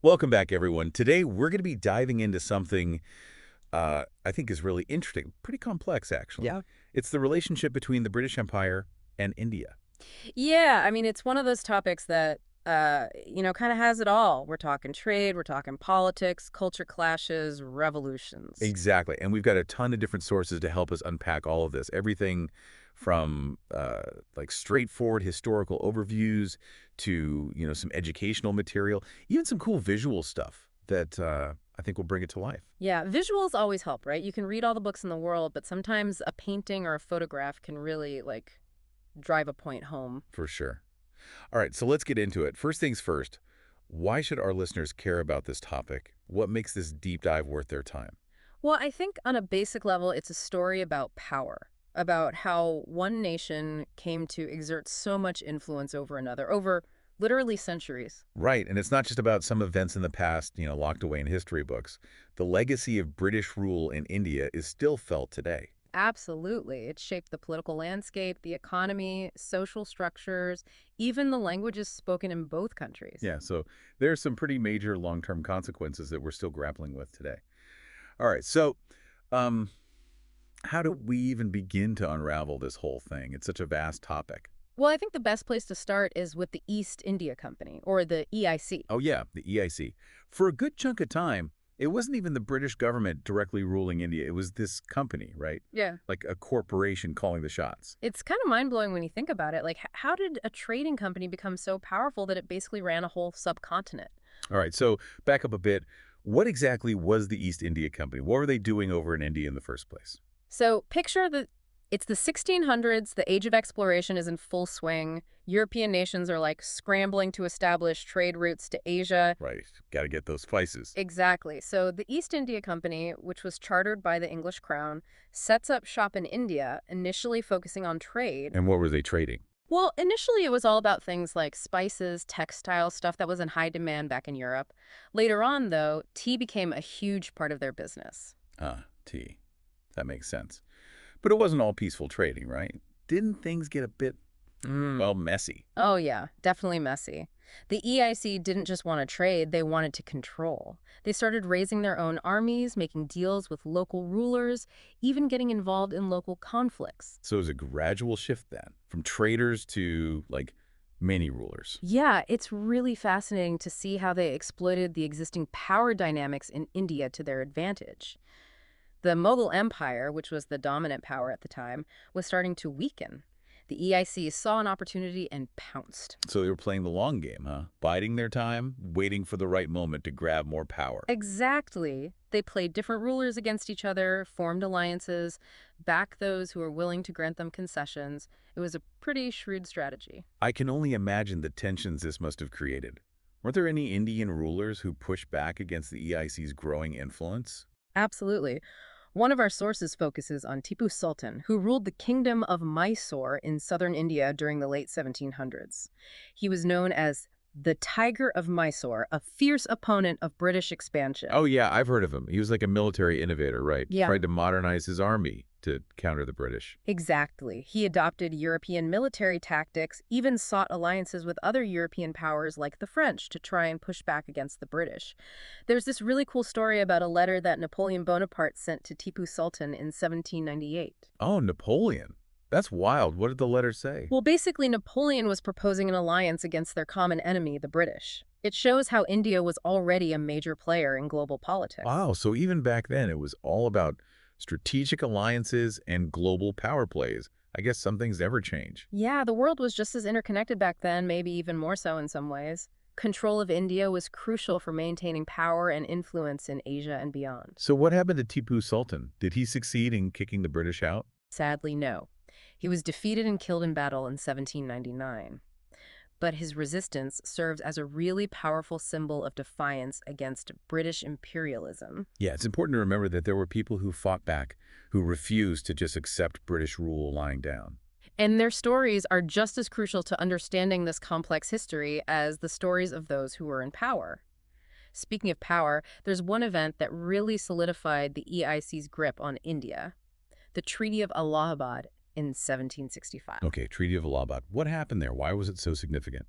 Welcome back, everyone. Today, we're going to be diving into something I think is really interesting, pretty complex, actually. Yeah. It's the relationship between the British Empire and India. Yeah, I mean, it's one of those topics that, kind of has it all. We're talking trade, we're talking politics, culture clashes, revolutions. Exactly. And we've got a ton of different sources to help us unpack all of this. Everything from like straightforward historical overviews to, some educational material, even some cool visual stuff that I think will bring it to life. Yeah, visuals always help, right? You can read all the books in the world, but sometimes a painting or a photograph can really, drive a point home. For sure. All right, so let's get into it. First things first, why should our listeners care about this topic? What makes this deep dive worth their time? Well, I think on a basic level, it's a story about power, about how one nation came to exert so much influence over another, over literally centuries. Right, and it's not just about some events in the past, locked away in history books. The legacy of British rule in India is still felt today. Absolutely. It shaped the political landscape, the economy, social structures, even the languages spoken in both countries. Yeah, so there's some pretty major long-term consequences that we're still grappling with today. All right, so um, how do we even begin to unravel this whole thing? It's such a vast topic. Well, I think the best place to start is with the East India Company, or the EIC. Oh, yeah, the EIC. For a good chunk of time, it wasn't even the British government directly ruling India. It was this company, right? Yeah. Like a corporation calling the shots. It's kind of mind-blowing when you think about it. Like, how did a trading company become so powerful that it basically ran a whole subcontinent? All right, so back up a bit. What exactly was the East India Company? What were they doing over in India in the first place? So picture the it's the 1600s, the age of exploration is in full swing. European nations are like scrambling to establish trade routes to Asia. Right, got to get those spices. Exactly. So the East India Company, which was chartered by the English crown, sets up shop in India, initially focusing on trade. And what were they trading? Well, initially it was all about things like spices, textiles, stuff that was in high demand back in Europe. Later on, though, tea became a huge part of their business. Ah, tea. That makes sense. But it wasn't all peaceful trading, right? Didn't things get a bit, well, messy? Oh, yeah, definitely messy. The EIC didn't just want to trade, they wanted to control. They started raising their own armies, making deals with local rulers, even getting involved in local conflicts. So it was a gradual shift then, from traders to, like, many rulers. Yeah, it's really fascinating to see how they exploited the existing power dynamics in India to their advantage. The Mughal Empire, which was the dominant power at the time, was starting to weaken. The EIC saw an opportunity and pounced. So they were playing the long game, huh? Biding their time, waiting for the right moment to grab more power. Exactly. They played different rulers against each other, formed alliances, backed those who were willing to grant them concessions. It was a pretty shrewd strategy. I can only imagine the tensions this must have created. Weren't there any Indian rulers who pushed back against the EIC's growing influence? Absolutely. One of our sources focuses on Tipu Sultan, who ruled the kingdom of Mysore in southern India during the late 1700s. He was known as the Tiger of Mysore, a fierce opponent of British Oh, expansion. yeah, I've heard of him. He was like a military innovator, right? Yeah. Tried to modernize his army to counter the British. Exactly. He adopted European military tactics, even sought alliances with other European powers like the French to try and push back against the British. There's this really cool story about a letter that Napoleon Bonaparte sent to Tipu Sultan in 1798. Oh, Napoleon. That's wild. What did the letter say? Well, basically, Napoleon was proposing an alliance against their common enemy, the British. It shows how India was already a major player in global politics. Wow, so even back then, it was all about strategic alliances and global power plays. I guess some things never change. Yeah, the world was just as interconnected back then, maybe even more so in some ways. Control of India was crucial for maintaining power and influence in Asia and beyond. So what happened to Tipu Sultan? Did he succeed in kicking the British out? Sadly, no. He was defeated and killed in battle in 1799. But his resistance served as a really powerful symbol of defiance against British imperialism. Yeah, it's important to remember that there were people who fought back, who refused to just accept British rule lying down. And their stories are just as crucial to understanding this complex history as the stories of those who were in power. Speaking of power, there's one event that really solidified the EIC's grip on India: the Treaty of Allahabad in 1765. Okay, Treaty of Allahabad. What happened there? Why was it so significant?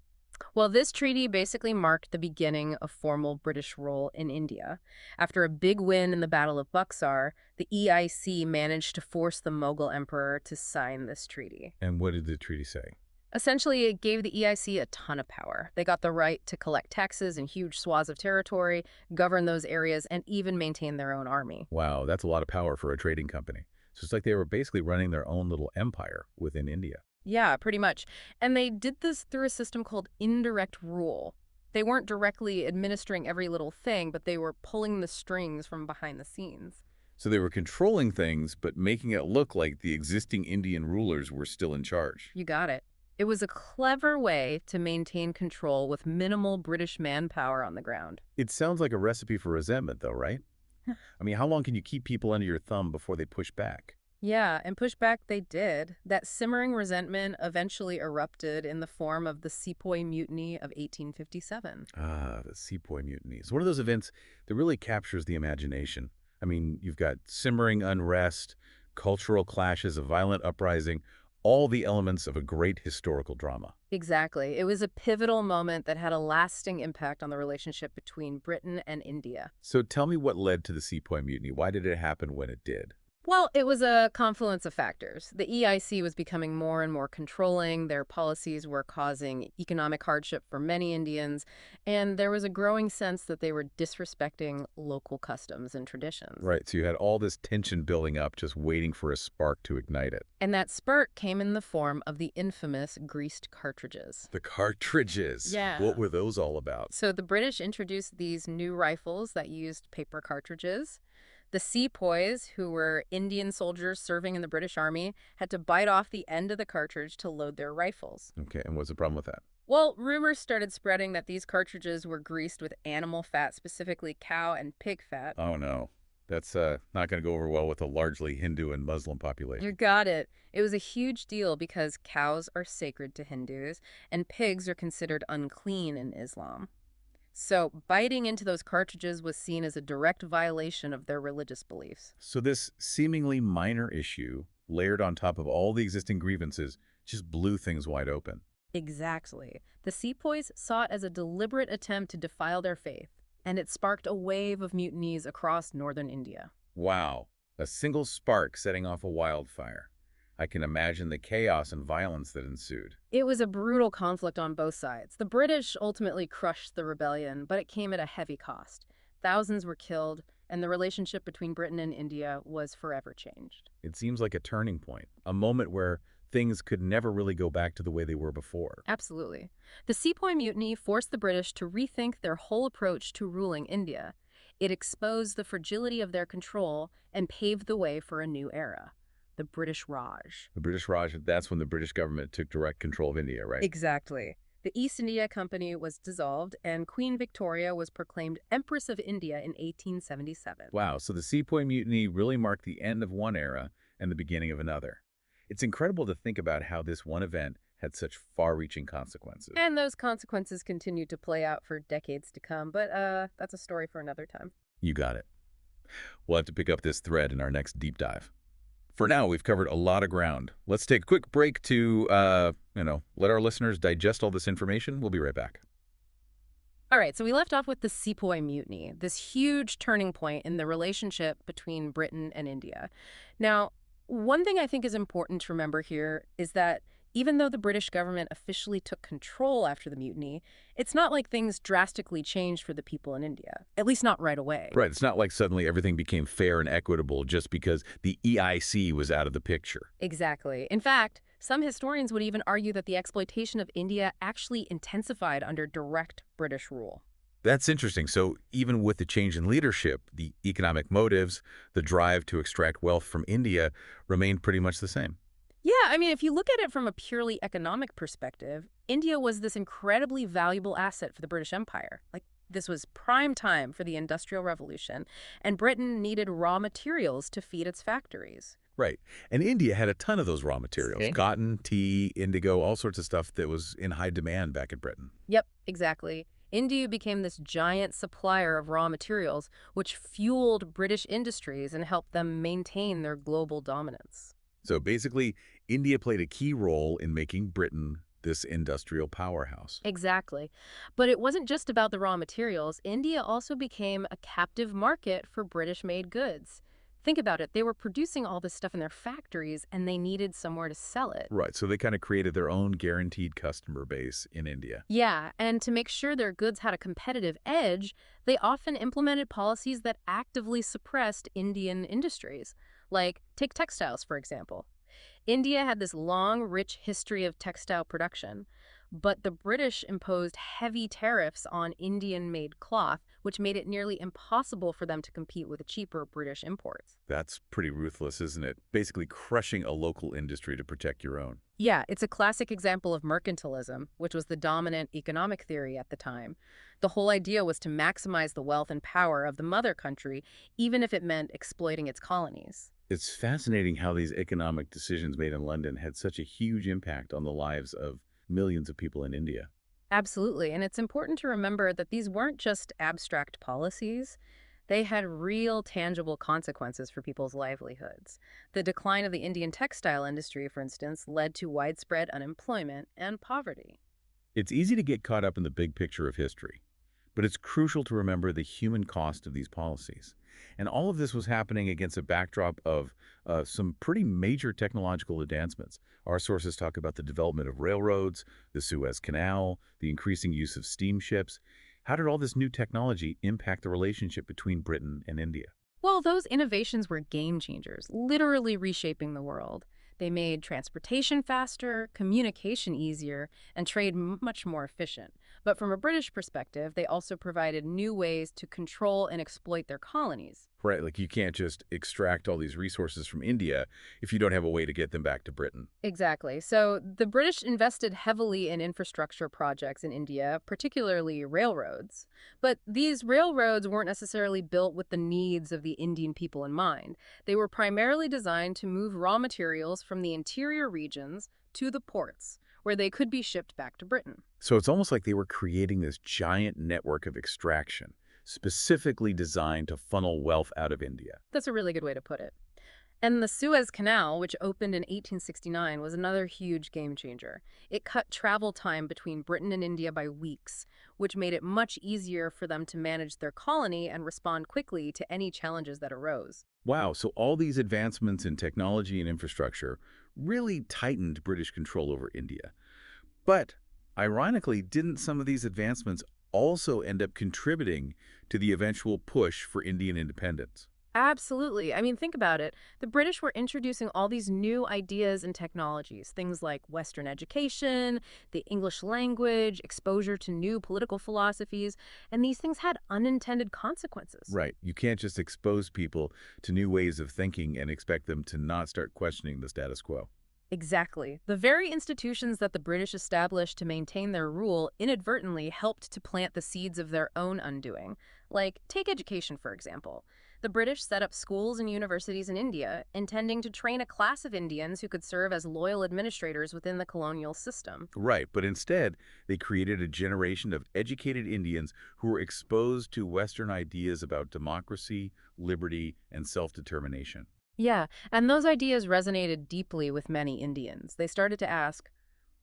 Well, this treaty basically marked the beginning of formal British rule in India. After a big win in the Battle of Buxar, the EIC managed to force the Mughal emperor to sign this treaty. And what did the treaty say? Essentially, it gave the EIC a ton of power. They got the right to collect taxes in huge swaths of territory, govern those areas, and even maintain their own army. Wow, that's a lot of power for a trading company. So it's like they were basically running their own little empire within India. Yeah, pretty much. And they did this through a system called indirect rule. They weren't directly administering every little thing, but they were pulling the strings from behind the scenes. So they were controlling things, but making it look like the existing Indian rulers were still in charge. You got it. It was a clever way to maintain control with minimal British manpower on the ground. It sounds like a recipe for resentment, though, right? I mean, how long can you keep people under your thumb before they push back? Yeah, and pushback they did. That simmering resentment eventually erupted in the form of the Sepoy Mutiny of 1857. Ah, the Sepoy Mutiny. It's one of those events that really captures the imagination. I mean, you've got simmering unrest, cultural clashes, a violent uprising, all the elements of a great historical drama. Exactly. It was a pivotal moment that had a lasting impact on the relationship between Britain and India. So tell me what led to the Sepoy Mutiny. Why did it happen when it did? Well, it was a confluence of factors. The EIC was becoming more and more controlling, their policies were causing economic hardship for many Indians, and there was a growing sense that they were disrespecting local customs and traditions. Right, so you had all this tension building up, just waiting for a spark to ignite it. And that spurt came in the form of the infamous greased cartridges. The cartridges. Yeah. What were those all about? So the British introduced these new rifles that used paper cartridges. The sepoys, who were Indian soldiers serving in the British Army, had to bite off the end of the cartridge to load their rifles. Okay, and what's the problem with that? Well, rumors started spreading that these cartridges were greased with animal fat, specifically cow and pig fat. Oh, no. That's not going to go over well with a largely Hindu and Muslim You population. got it. It was a huge deal because cows are sacred to Hindus and pigs are considered unclean in Islam. So biting into those cartridges was seen as a direct violation of their religious beliefs. So this seemingly minor issue, layered on top of all the existing grievances, just blew things wide open. Exactly. The sepoys saw it as a deliberate attempt to defile their faith, and it sparked a wave of mutinies across northern India. Wow, a single spark setting off a wildfire. I can imagine the chaos and violence that ensued. It was a brutal conflict on both sides. The British ultimately crushed the rebellion, but it came at a heavy cost. Thousands were killed, and the relationship between Britain and India was forever changed. It seems like a turning point, a moment where things could never really go back to the way they were before. Absolutely. The Sepoy Mutiny forced the British to rethink their whole approach to ruling India. It exposed the fragility of their control and paved the way for a new era, the British Raj. The British Raj, that's when the British government took direct control of India, right? Exactly. The East India Company was dissolved, and Queen Victoria was proclaimed Empress of India in 1877. Wow, so the Sepoy Mutiny really marked the end of one era and the beginning of another. It's incredible to think about how this one event had such far-reaching consequences. And those consequences continued to play out for decades to come, but that's a story for another time. You got it. We'll have to pick up this thread in our next deep dive. For now, we've covered a lot of ground. Let's take a quick break to, let our listeners digest all this information. We'll be right back. All right, so we left off with the Sepoy Mutiny, this huge turning point in the relationship between Britain and India. Now, one thing I think is important to remember here is that even though the British government officially took control after the mutiny, it's not like things drastically changed for the people in India, at least not right away. Right, it's not like suddenly everything became fair and equitable just because the EIC was out of the picture. Exactly. In fact, some historians would even argue that the exploitation of India actually intensified under direct British rule. That's interesting. So even with the change in leadership, the economic motives, the drive to extract wealth from India remained pretty much the same. Yeah, I mean, if you look at it from a purely economic perspective, India was this incredibly valuable asset for the British Empire. Like, this was prime time for the Industrial Revolution, and Britain needed raw materials to feed its factories. Right. And India had a ton of those raw materials, Okay. cotton, tea, indigo, all sorts of stuff that was in high demand back in Britain. Yep, exactly. India became this giant supplier of raw materials, which fueled British industries and helped them maintain their global dominance. So basically, India played a key role in making Britain this industrial powerhouse. Exactly. But it wasn't just about the raw materials. India also became a captive market for British-made goods. Think about it. They were producing all this stuff in their factories, and they needed somewhere to sell it. Right, so they kind of created their own guaranteed customer base in India. Yeah, and to make sure their goods had a competitive edge, they often implemented policies that actively suppressed Indian industries. Like, take textiles, for example. India had this long, rich history of textile production, but the British imposed heavy tariffs on Indian-made cloth, which made it nearly impossible for them to compete with cheaper British imports. That's pretty ruthless, isn't it? Basically crushing a local industry to protect your own. Yeah, it's a classic example of mercantilism, which was the dominant economic theory at the time. The whole idea was to maximize the wealth and power of the mother country, even if it meant exploiting its colonies. It's fascinating how these economic decisions made in London had such a huge impact on the lives of millions of people in India. Absolutely, and it's important to remember that these weren't just abstract policies. They had real, tangible consequences for people's livelihoods. The decline of the Indian textile industry, for instance, led to widespread unemployment and poverty. It's easy to get caught up in the big picture of history, but it's crucial to remember the human cost of these policies. And all of this was happening against a backdrop of some pretty major technological advancements. Our sources talk about the development of railroads, the Suez Canal, the increasing use of steamships. How did all this new technology impact the relationship between Britain and India? Well, those innovations were game changers, literally reshaping the world. They made transportation faster, communication easier, and trade much more efficient. But from a British perspective, they also provided new ways to control and exploit their colonies. Right, like you can't just extract all these resources from India if you don't have a way to get them back to Britain. Exactly. So the British invested heavily in infrastructure projects in India, particularly railroads. But these railroads weren't necessarily built with the needs of the Indian people in mind. They were primarily designed to move raw materials from the interior regions to the ports, where they could be shipped back to Britain. So it's almost like they were creating this giant network of extraction, specifically designed to funnel wealth out of India. That's a really good way to put it. And the Suez Canal, which opened in 1869, was another huge game changer. It cut travel time between Britain and India by weeks, which made it much easier for them to manage their colony and respond quickly to any challenges that arose. Wow, so all these advancements in technology and infrastructure really tightened British control over India. But, ironically, didn't some of these advancements also end up contributing to the eventual push for Indian independence? Absolutely. I mean, think about it. The British were introducing all these new ideas and technologies, things like Western education, the English language, exposure to new political philosophies, and these things had unintended consequences. Right. You can't just expose people to new ways of thinking and expect them to not start questioning the status quo. Exactly. The very institutions that the British established to maintain their rule inadvertently helped to plant the seeds of their own undoing. Like, take education, for example. The British set up schools and universities in India, intending to train a class of Indians who could serve as loyal administrators within the colonial system. Right, but instead, they created a generation of educated Indians who were exposed to Western ideas about democracy, liberty, and self-determination. Yeah, and those ideas resonated deeply with many Indians. They started to ask,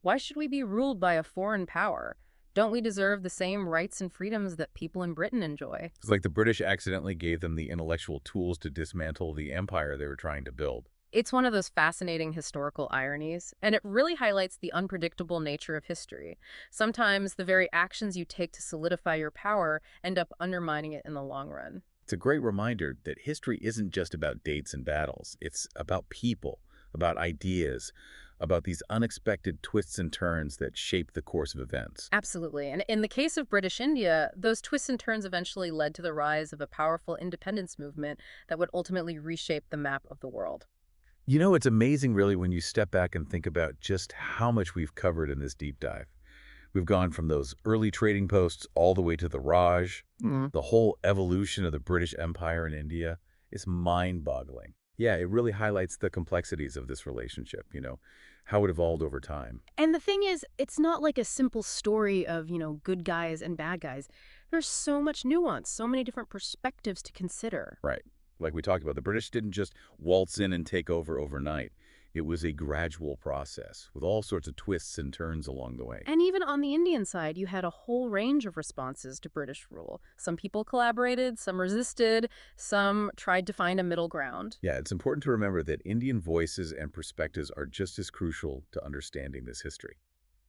why should we be ruled by a foreign power? Don't we deserve the same rights and freedoms that people in Britain enjoy? It's like the British accidentally gave them the intellectual tools to dismantle the empire they were trying to build. It's one of those fascinating historical ironies, and it really highlights the unpredictable nature of history. Sometimes the very actions you take to solidify your power end up undermining it in the long run. It's a great reminder that history isn't just about dates and battles. It's about people, about ideas, about these unexpected twists and turns that shape the course of events. Absolutely. And in the case of British India, those twists and turns eventually led to the rise of a powerful independence movement that would ultimately reshape the map of the world. You know, it's amazing really when you step back and think about just how much we've covered in this deep dive. We've gone from those early trading posts all the way to the Raj. The whole evolution of the British Empire in India is mind-boggling. Yeah, it really highlights the complexities of this relationship, how it evolved over time. And the thing is, it's not like a simple story of, good guys and bad guys. There's so much nuance, so many different perspectives to consider. Right. Like we talked about, the British didn't just waltz in and take over overnight. It was a gradual process with all sorts of twists and turns along the way. And even on the Indian side, you had a whole range of responses to British rule. Some people collaborated, some resisted, some tried to find a middle ground. Yeah, it's important to remember that Indian voices and perspectives are just as crucial to understanding this history.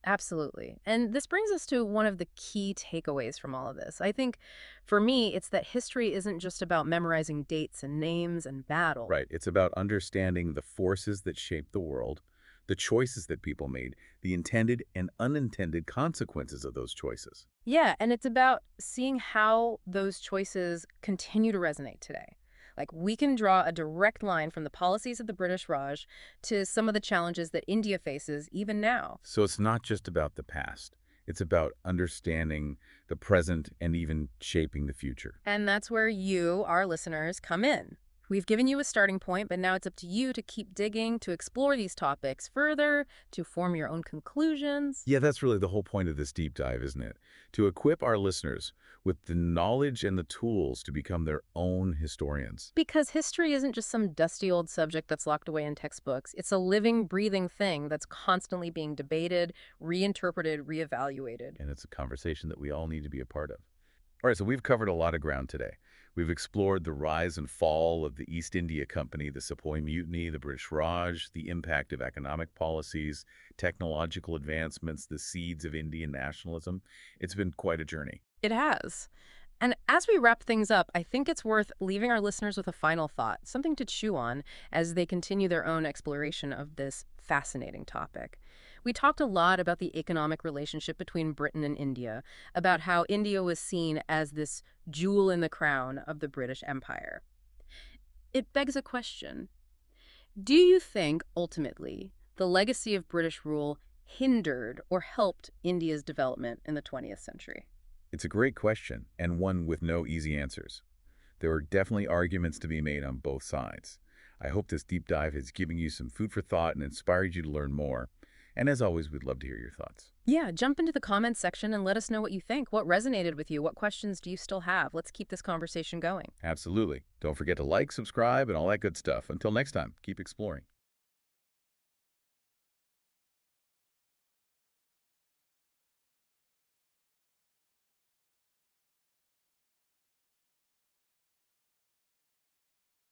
Absolutely. And this brings us to one of the key takeaways from all of this. I think for me, it's that history isn't just about memorizing dates and names and battle. Right. It's about understanding the forces that shape the world, the choices that people made, the intended and unintended consequences of those choices. Yeah, and it's about seeing how those choices continue to resonate today. Like, we can draw a direct line from the policies of the British Raj to some of the challenges that India faces even now. So it's not just about the past. It's about understanding the present and even shaping the future. And that's where you, our listeners, come in. We've given you a starting point, but now it's up to you to keep digging, to explore these topics further, to form your own conclusions. Yeah, that's really the whole point of this deep dive, isn't it? To equip our listeners with the knowledge and the tools to become their own historians. Because history isn't just some dusty old subject that's locked away in textbooks. It's a living, breathing thing that's constantly being debated, reinterpreted, reevaluated. And it's a conversation that we all need to be a part of. All right, so we've covered a lot of ground today. We've explored the rise and fall of the East India Company, the Sepoy Mutiny, the British Raj, the impact of economic policies, technological advancements, the seeds of Indian nationalism. It's been quite a journey. It has. And as we wrap things up, I think it's worth leaving our listeners with a final thought, something to chew on as they continue their own exploration of this fascinating topic. We talked a lot about the economic relationship between Britain and India, about how India was seen as this jewel in the crown of the British Empire. It begs a question. Do you think, ultimately, the legacy of British rule hindered or helped India's development in the 20th century? It's a great question, and one with no easy answers. There are definitely arguments to be made on both sides. I hope this deep dive has given you some food for thought and inspired you to learn more. And as always, we'd love to hear your thoughts. Yeah, jump into the comments section and let us know what you think. What resonated with you? What questions do you still have? Let's keep this conversation going. Absolutely. Don't forget to like, subscribe, and all that good stuff. Until next time, keep exploring.